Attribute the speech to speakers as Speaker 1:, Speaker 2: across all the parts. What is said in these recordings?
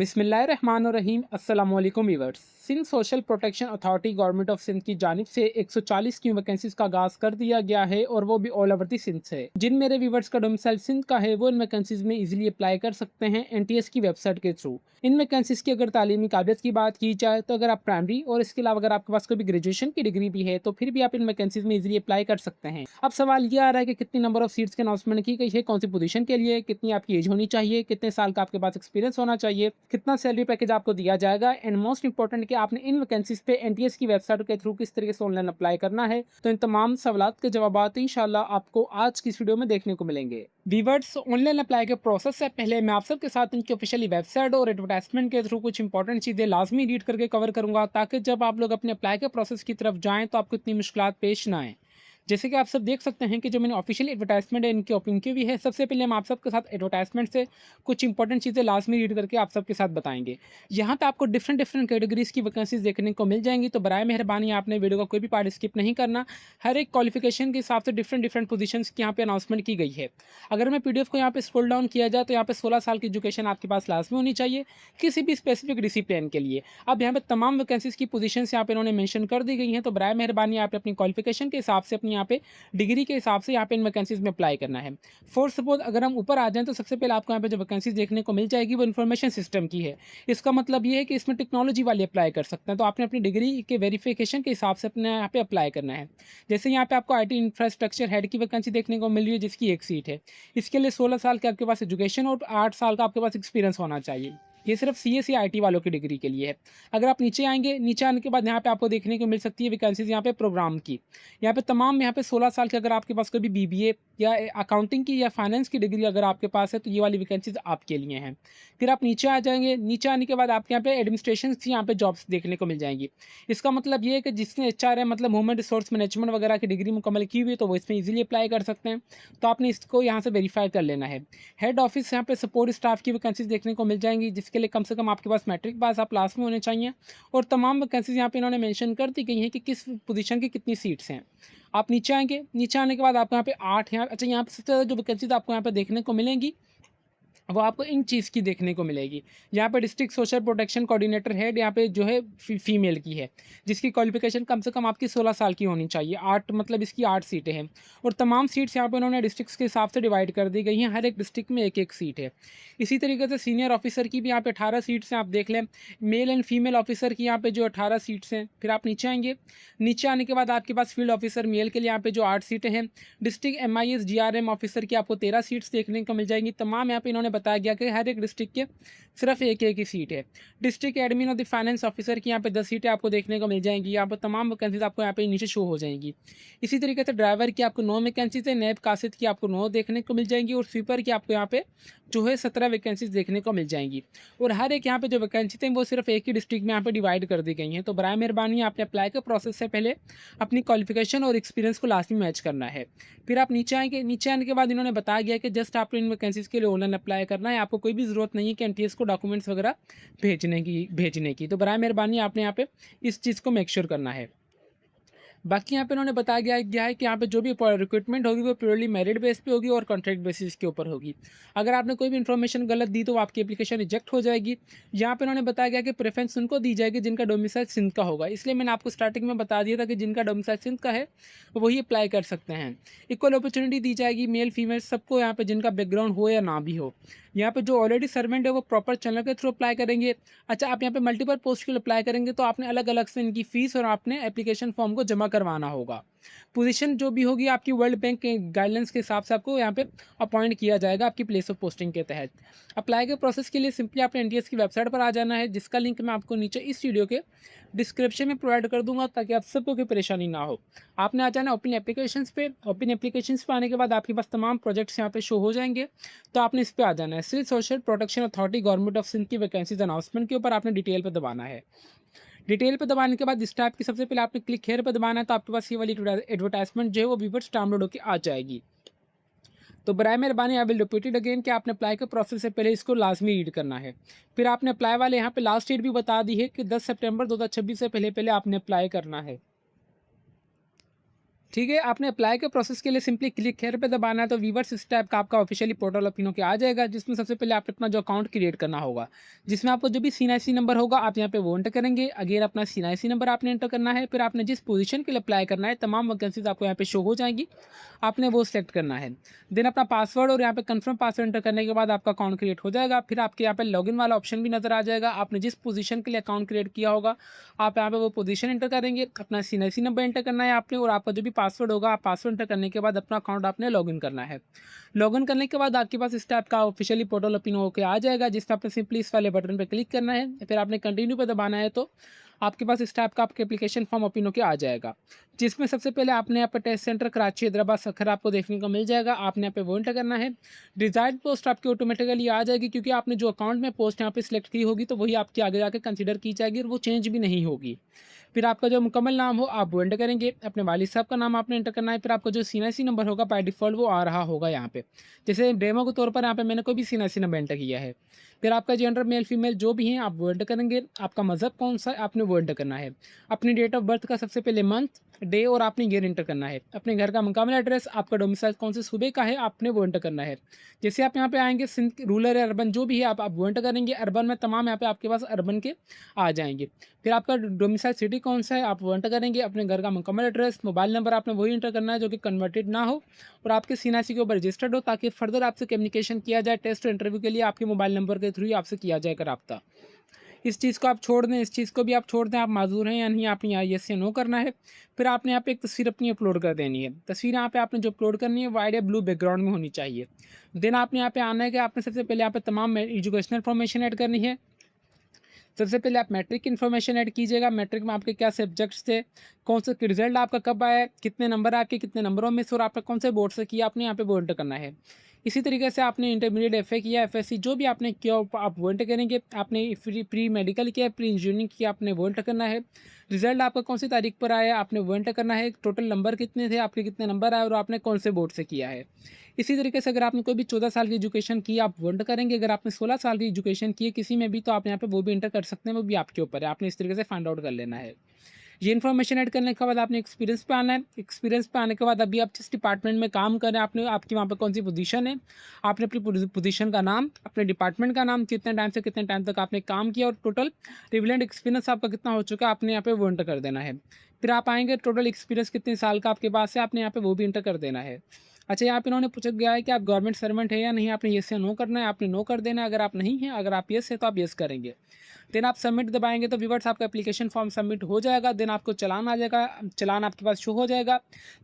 Speaker 1: बिस्मिल्लाहिर्रहमानिर्रहीम अस्सलाम वालेकुम viewers. Sindh social protection authority government of Sindh की जानिब से 140 की वैकेंसीज का आगाज़ कर दिया गया है और वो भी ऑल ओवर दी सिंध से। जिन मेरे वीवर्स का डोमिसाइल सिंध का है वो इन वैकेंसीज में इजीली अप्लाई कर सकते हैं एनटीएस की वेबसाइट के थ्रू। इन वैकेंसीज की अगर तालीमी काबिलियत की बात की जाए तो अगर आप प्राइमरी और इसके अलावा अगर आपके पास कोई भी ग्रेजुएशन की डिग्री भी है तो फिर भी आप इन वैकेंसीज में इजीली अप्लाई कर सकते हैं। अब सवाल ये आ रहा है कि कितनी नंबर ऑफ सीट्स की अनाउंसमेंट की गई है, कौन सी पोजीशन के लिए, कितनी आपकी एज होनी चाहिए, कितने साल का आपके पास एक्सपीरियंस होना चाहिए, कितना सैलरी पैकेज आपको दिया जाएगा, एंड मोस्ट इंपॉर्टेंट कि आपने इन वैकेंसीज पे एनटीएस की वेबसाइट के थ्रू किस तरीके से ऑनलाइन अप्लाई करना है। तो इन तमाम सवालात के जवाब इंशाल्लाह आपको आज की इस वीडियो में देखने को मिलेंगे। वीवर्स, ऑनलाइन अप्लाई के प्रोसेस से पहले मैं आप सबके साथ इनकी ऑफिशियली वेबसाइट और एडवर्टाइजमेंट के थ्रू कुछ इंपॉर्टेंट चीज़ें लाजमी रीड करके कवर करूंगा, ताकि जब आप लोग अपने अप्लाई के प्रोसेस की तरफ जाएं तो आपको इतनी मुश्किलात पेश ना आए। जैसे कि आप सब देख सकते हैं कि जो मैंने ऑफिशियल एडवर्टाइजमेंट है इनकी भी है। सबसे पहले हम आप सबके साथ एडवर्टाइजमेंट से कुछ इंपॉर्टेंट चीज़ें लाजमी रीड करके आप सबके साथ बताएंगे। यहाँ पे आपको डिफरेंट डिफरेंट कैटेगरीज की वैकेंसीज देखने को मिल जाएंगी, तो बराए मेहरबानी आपने वीडियो का कोई भी पार्ट स्किप नहीं करना। हर एक क्वालिफिकेशन के हिसाब से डिफरेंट डिफरेंट पोजीशंस की यहाँ पे अनाउंसमेंट की गई है। अगर मैं पीडीएफ को यहाँ पे स्क्रॉल डाउन किया जाए तो यहाँ पे 16 साल की एजुकेशन आपके पास लाजमी होनी चाहिए किसी भी स्पेसिफिक डिसिप्लिन के लिए। अब यहाँ पे तमाम वैकेंसीज की पोजीशंस यहाँ पे इन्होंने मेंशन कर दी गई हैं, तो बराए मेहरबानी आप अपनी क्वालिफिकेशन के हिसाब से अपनी यहाँ पे डिग्री के हिसाब से यहाँ पे इन वैकेंसीज में अप्लाई करना है। फॉर सपोज अगर हम ऊपर आ जाएं तो सबसे पहले आपको यहाँ पे जो वैकेंसीज देखने को मिल जाएगी वो इन्फॉर्मेशन सिस्टम की है। इसका मतलब ये है कि इसमें टेक्नोलॉजी वाले अप्लाई कर सकते हैं, तो आपने अपनी डिग्री के वेरिफिकेशन के हिसाब से अपने यहाँ पे अप्लाई करना है। जैसे यहाँ पे आपको आईटी इंफ्रास्ट्रक्चर हेड की वैकेंसी देखने को मिल रही है जिसकी एक सीट है। इसके लिए 16 साल के आपके पास एजुकेशन और 8 साल का आपके पास एक्सपीरियंस होना चाहिए। ये सिर्फ सीएस या आईटी वालों की डिग्री के लिए है। अगर आप नीचे आएंगे, नीचे आने के बाद यहाँ पे आपको देखने को मिल सकती है वैकेंसीज यहाँ पे प्रोग्राम की। यहाँ पे तमाम यहाँ पे 16 साल के अगर आपके पास कोई भी बीबीए या अकाउंटिंग की या फाइनेंस की डिग्री अगर आपके पास है तो ये वाली वैकेंसीज आपके लिए हैं। फिर आप नीचे आ जाएंगे, नीचे आने के बाद आपके यहाँ पे एडमिनिस्ट्रेशन की यहाँ पे जॉब्स देखने को मिल जाएंगी। इसका मतलब ये है कि जिसने एचआर है मतलब ह्यूमन रिसोर्स मैनेजमेंट वगैरह की डिग्री मुकम्मल की हुई है तो वो इसमें इजीली अप्लाई कर सकते हैं। तो आपने इसको यहाँ से वेरीफाई कर लेना है। हेड ऑफिस यहाँ पे सपोर्ट स्टाफ की वैकेंसीज देखने को मिल जाएंगी जिसके लिए कम से कम आपके पास मैट्रिक पास आप लास्ट में होने चाहिए। और तमाम वैकेंसीज यहाँ पे इन्होंने मेंशन कर दी गई हैं कि किस पोजीशन की कितनी सीट्स हैं। आप नीचे आएंगे, नीचे आने के बाद आपको यहाँ पे 8 यहाँ अच्छा यहाँ पे सबसे ज़्यादा जो वैकेंसीज आपको यहाँ पे देखने को मिलेंगी वो आपको इन चीज़ की देखने को मिलेगी। यहाँ पे district social protection coordinator head यहाँ पे जो है फीमेल की है, जिसकी क्वालिफिकेशन कम से कम आपकी 16 साल की होनी चाहिए। 8 मतलब इसकी 8 सीटें हैं और तमाम सीट्स यहाँ पे उन्होंने डिस्ट्रिक्ट्स के हिसाब से डिवाइड कर दी गई हैं। हर एक डिस्ट्रिक्ट में एक एक सीट है। इसी तरीके से सीनियर ऑफिसर की भी यहाँ पे 18 सीट्स हैं, आप देख लें। मेल एंड फीमेल ऑफिसर की यहाँ पे जो 18 सीट्स हैं। फिर आप नीचे आएंगे, नीचे आने के बाद आपके पास फील्ड ऑफिसर मेल के लिए यहाँ पे जो 8 सीटें हैं। डिस्ट्रिक्ट एमआईएस जीआरएम ऑफिसर की आपको 13 सीट्स देखने को मिल जाएंगी। तमाम यहाँ पे इन्होंने बताया गया कि हर एक डिस्ट्रिक्ट के सिर्फ एक एक ही सीट है। डिस्ट्रिक्ट एडमिन और द फाइनेंस ऑफिसर की यहाँ पे 10 सीटें आपको देखने को मिल जाएंगी। यहाँ पर तमाम वैकेंसीज आपको यहाँ पे नीचे शो हो जाएंगी। इसी तरीके से ड्राइवर की आपको 9 वैकेंसीज है, नैब कासिद की आपको 9 देखने को मिल जाएंगी और स्वीपर की आपको यहाँ पे जो है 17 वैकेंसीज देखने को मिल जाएंगी। और हर एक यहाँ पे जो वैकेंसी थे वो सिर्फ एक ही डिस्ट्रिक्ट में यहाँ पे डिवाइड कर दी गई हैं। तो बराए मेहरबानी आपने अप्लाई के प्रोसेस से पहले अपनी क्वालिफिकेशन और एक्सपीरियंस को लास्ट में मैच करना है। फिर आप नीचे आएंगे, नीचे आने के बाद इन्होंने बताया गया कि जस्ट आपने इन वैकेंसीज के लिए ऑनलाइन अप्लाई करना है, आपको कोई भी ज़रूरत नहीं है कि एनटीएस को डॉक्यूमेंट्स वगैरह भेजने की। तो बराए मेहरबानी आपने यहाँ पे इस चीज़ को मेक श्योर करना है। बाकी यहाँ पे इन्होंने बताया गया है कि यहाँ पे जो भी रिक्रूटमेंट होगी वो प्योरली मेरिट बेस पे होगी और कॉन्ट्रैक्ट बेसिस के ऊपर होगी। अगर आपने कोई भी इन्फॉर्मेशन गलत दी तो आपकी एप्लीकेशन रिजेक्ट हो जाएगी। यहाँ पे इन्होंने बताया गया कि प्रेफरेंस उनको दी जाएगी जिनका डोमिसाइल सिंध का होगा, इसलिए मैंने आपको स्टार्टिंग में बता दिया था कि जिनका डोमिसाइल सिंध का है वही अप्लाई कर सकते हैं। इक्वल अपॉर्चुनिटी दी जाएगी मेल फीमेल सबको, यहाँ पे जिनका बैकग्राउंड हो या ना भी हो। यहाँ पे जो ऑलरेडी सर्वेंट है वो प्रॉपर चैनल के थ्रू अप्लाई करेंगे। अच्छा, आप यहाँ पे मल्टीपल पोस्ट के लिए अप्लाई करेंगे तो आपने अलग अलग से इनकी फीस और आपने एप्लीकेशन फॉर्म को जमा करवाना होगा। पोजीशन जो भी होगी आपकी वर्ल्ड बैंक के गाइडलाइंस के हिसाब से आपको यहाँ पे अपॉइंट किया जाएगा आपकी प्लेस ऑफ पोस्टिंग के तहत। अप्लाई के प्रोसेस के लिए सिंपली आपने एनटीएस की वेबसाइट पर आ जाना है, जिसका लिंक मैं आपको नीचे इस वीडियो के डिस्क्रिप्शन में प्रोवाइड कर दूंगा ताकि आप सबको कोई परेशानी ना हो। आपने आ जाना ओपन एप्लीकेशंस पे। ओपन एप्लीकेशंस पे आने के बाद आपके पास तमाम प्रोजेक्ट्स यहाँ पे शो हो जाएंगे, तो आपने इस पर आ जाना है। Sindh social protection authority government of Sindh की वैकेंसीज अनाउंसमेंट के ऊपर आपने डिटेल पर दबाना है। डिटेल पे दबाने के बाद इस टाइप की सबसे पहले आपने क्लिक हेयर पे दबाना है, तो आपके पास ये वाली एडवर्टाइजमेंट जो है वो व्यूवर्स डाउनलोड होकर आ जाएगी। तो बराए मेहरबानी I will repeat it again कि आपने अप्लाई के प्रोसेस से पहले इसको लाजमी रीड करना है। फिर आपने अप्लाई वाले यहाँ पे लास्ट डेट भी बता दी है कि 10 सितंबर 2026 से पहले पहले आपने अप्लाई करना है। ठीक है, आपने अप्लाई के प्रोसेस के लिए सिंपली क्लिक हियर पे दबाना है, तो व्यूअर्स इस टाइप का आपका ऑफिशियली पोर्टल ओपन होके आ जाएगा, जिसमें सबसे पहले आपको अपना जो अकाउंट क्रिएट करना होगा, जिसमें आपको जो भी सीएनआईसी नंबर होगा आप यहाँ पे वो एंटर करेंगे। अगेन अपना सीएनआईसी नंबर आपने एंटर करना है, फिर आपने जिस पोजीशन के लिए अप्लाई करना है तमाम वैकेंसीज आपको यहाँ पे शो हो जाएंगी, आपने वो सेलेक्ट करना है। देन अपना पासवर्ड और यहाँ पे कन्फर्म पासवर्ड एंटर करने के बाद आपका अकाउंट क्रिएट हो जाएगा। फिर आपके यहाँ पे लॉगिन वाला ऑप्शन भी नजर आ जाएगा। आपने जिस पोजीशन के लिए अकाउंट क्रिएट किया होगा आप यहाँ पे वो पोजीशन एंटर करेंगे, अपना सीएनआईसी नंबर एंटर करना है आपने, और आपका जो भी पासवर्ड होगा आप पासवर्ड एंटर करने के बाद अपना अकाउंट आपने लॉगिन करना है। लॉगिन करने के बाद आपके पास इस टाइप का ऑफिशियली पोर्टल ओपन होकर आ जाएगा, जिसमें आपने सिंपली इस वाले बटन पर क्लिक करना है, फिर आपने कंटिन्यू पे दबाना है, तो आपके पास इस टाइप का आपके एप्लीकेशन फॉर्म ओपन होकर आ जाएगा, जिसमें सबसे पहले आपने यहाँ पर टेस्ट सेंटर कराची, हैदराबाद, सखर आपको देखने को मिल जाएगा। आपने यहाँ पे वो एंटर करना है। डिजायर्ड पोस्ट आपकी ऑटोमेटिकली आ जाएगी, क्योंकि आपने जो अकाउंट में पोस्ट यहाँ पे सिलेक्ट की होगी तो वही आपकी आगे जाके कंसीडर की जाएगी और वो चेंज भी नहीं होगी। फिर आपका जो मुकम्मल नाम हो आप वो एंटर करेंगे, अपने वालिद साहब का नाम आपने एंटर करना है। फिर आपका जो सीएनआईसी नंबर होगा बाय डिफ़ॉल्ट वो आ रहा होगा यहाँ पे, जैसे डेमो के तौर पर यहाँ पे मैंने कोई भी सीएनआईसी नंबर एंटर किया है। फिर आपका जेंडर मेल फीमेल जो भी है आप वो एंटर करेंगे। आपका मज़हब कौन सा है आपने वो एंटर करना है। अपनी डेट ऑफ बर्थ का सबसे पहले मंथ, डे और आपने ईयर एंटर करना है। अपने घर का मुकामी एड्रेस, आपका डोमिसाइल कौन से सूबे का है आपने वो एंटर करना है। जैसे आप यहाँ पे आएंगे सिंध रूरल या अर्बन जो भी है आप वो एंटर करेंगे। अर्बन में तमाम यहाँ पे आपके पास अर्बन के आ जाएंगे। फिर आपका डोमिसाइल सिटी कौन सा है आप वो एंटर करेंगे। अपने घर का मुकम्मल एड्रेस, मोबाइल नंबर आपने वही एंटर करना है जो कि कन्वर्टेड ना हो और आपके सीएनआईसी के ऊपर रजिस्टर्ड हो, ताकि फर्दर आपसे कम्युनिकेशन किया जाए टेस्ट इंटरव्यू के लिए आपके मोबाइल नंबर के थ्रू ही आपसे किया जाएगा रब्ता। इस चीज़ को आप छोड़ दें, इस चीज़ को भी आप छोड़ दें, आप माज़ूर हैं या नहीं, आपने यहाँ येस या नो करना है। फिर आपने यहाँ पे एक तस्वीर अपनी अपलोड कर देनी है। तस्वीर यहाँ पे आपने जो अपलोड करनी है वाइट या ब्लू बैकग्राउंड में होनी चाहिए। देन आपने यहाँ पे आना है कि आपने सबसे पहले यहाँ पे तमाम एजुकेशनल इन्फॉर्मेशन ऐड करनी है। सबसे पहले आप मैट्रिक की इन्फॉर्मेशन ऐड कीजिएगा। मैट्रिक में आपके क्या सब्जेक्ट्स थे, कौन सा रिजल्ट आपका कब आया, कितने नंबर आपके, कितने नंबरों में से और आपका कौन से बोर्ड से किया, आपने यहाँ पे वो एंटर करना है। इसी तरीके से आपने इंटरमीडिएट एफए किया, एफएससी जो भी आपने किया आप वो एंटर करेंगे। आपने प्री मेडिकल किया, प्री इंजीनियरिंग किया, आपने वो एंटर करना है। रिजल्ट आपका कौन सी तारीख पर आया आपने वो एंटर करना है। टोटल नंबर कितने थे आपके, कितने नंबर आए और आपने कौन से बोर्ड से किया है। इसी तरीके से अगर आपने कोई भी 14 साल की एजुकेशन की आप वो एंटर करेंगे। अगर आपने 16 साल की एजुकेशन की है किसी में भी तो आप यहाँ पे वो भी एंटर कर सकते हैं, वो भी आपके ऊपर है। आपने इस तरीके से फाइंड आउट कर लेना है। ये इन्फॉर्मेशन ऐड करने के बाद आपने एक्सपीरियंस पे आना है। एक्सपीरियंस पे आने के बाद अभी आप जिस डिपार्टमेंट में काम कर रहे हैं आपने आपकी वहाँ पे कौन सी पोजीशन है, आपने अपनी पोजीशन का नाम, अपने डिपार्टमेंट का नाम, कितने टाइम से कितने टाइम तक आपने काम किया और टोटल रिलेवेंट एक्सपीरियंस आपका कितना हो चुका है आपने यहाँ पे वो एंटर कर देना है। फिर आप आएंगे टोटल एक्सपीरियंस कितने साल का आपके पास है आपने यहाँ पे वो भी एंटर कर देना है। अच्छा, यहाँ पे इन्होंने पूछा गया है कि आप गवर्नमेंट सर्वेंट है या नहीं, आपने येस या नो करना है। आपने नो कर देना है अगर आप नहीं हैं, अगर आप येस है तो आप येस करेंगे। देन आप सबमिट दबाएंगे तो व्यूअर्स आपका एप्लीकेशन फॉर्म सबमिट हो जाएगा। देन आपको चालान आ जाएगा, चालान आपके पास शो हो जाएगा।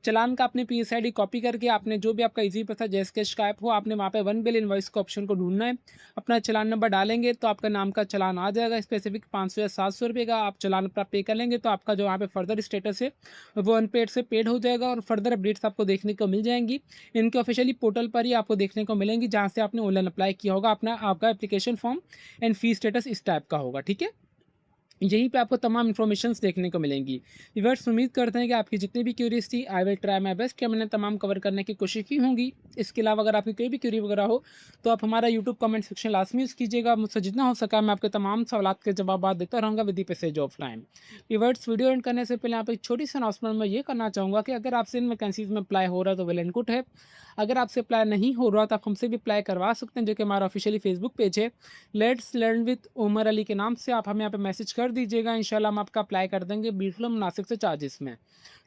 Speaker 1: चालान का अपने पीएसआईडी कॉपी करके आपने जो भी आपका इजी पता जैस कैश का ऐप हो आपने वहाँ पे 1 बिल इनवॉइस का ऑप्शन को ढूंढना है। अपना चालान नंबर डालेंगे तो आपका नाम का चालान आ जाएगा स्पेसिफिक 500 या 700 रुपये का। आप चालान पर पे कर लेंगे तो आपका जो वहाँ पे फर्दर स्टेटस है वो अनपेड से पेड हो जाएगा और फर्दर अपडेट्स आपको देखने को मिल जाएंगी। इनके ऑफिशियली पोर्टल पर ही आपको देखने को मिलेंगी, जहाँ से आपने ऑनलाइन अप्लाई किया होगा अपना आपका application form and fee status इस टाइप का होगा। ठीक है, यहीं पे आपको तमाम इन्फॉर्मेशंस देखने को मिलेंगी। व्यूअर्स उम्मीद करते हैं कि आपकी जितनी भी क्यूरीज थी I will try my best कि मैंने तमाम कवर करने की कोशिश की होंगी। इसके अलावा अगर आपकी कोई भी क्यूरी वगैरह हो तो आप हमारा यूट्यूब कमेंट सेक्शन लाजमी यूज़ कीजिएगा। मुझसे जितना हो सका मैं आपके तमाम सवालात के जवाब देता रहूँगा with the passage of time. Viewers video and करने से पहले आप एक छोटी सी अनाउंसमेंट मैं ये करना चाहूँगा कि अगर आपसे इन वैकेंसीज़ में अप्लाई हो रहा है तो वेल एंड गुड है। अगर आपसे अप्लाई नहीं हो रहा तो आप हमसे भी अप्लाई करवा सकते हैं, जो कि हमारा ऑफिशियली फेसबुक पेज है let's learn with Umar Ali के नाम से। आप हमें यहाँ पे मैसेज कर दीजिएगा, इंशाल्लाह हम आपका अप्लाई कर देंगे बिल्कुल मुनासिब से चार्जेस में।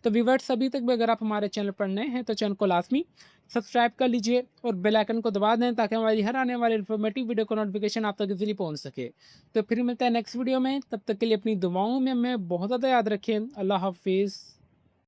Speaker 1: तो व्यूअर्स अभी तक भी अगर आप हमारे चैनल पर नए हैं तो चैनल को लाजमी सब्सक्राइब कर लीजिए और बेल आइकन को दबा दें ताकि हमारी हर आने वाली इन्फॉर्मेटिव वीडियो का नोटिफिकेशन आप तक इजीली पहुँच सके। तो फिर मिलता है नेक्स्ट वीडियो में, तब तक के लिए अपनी दुआओं में हमें बहुत ज़्यादा याद रखें। अल्लाह हाफिज़।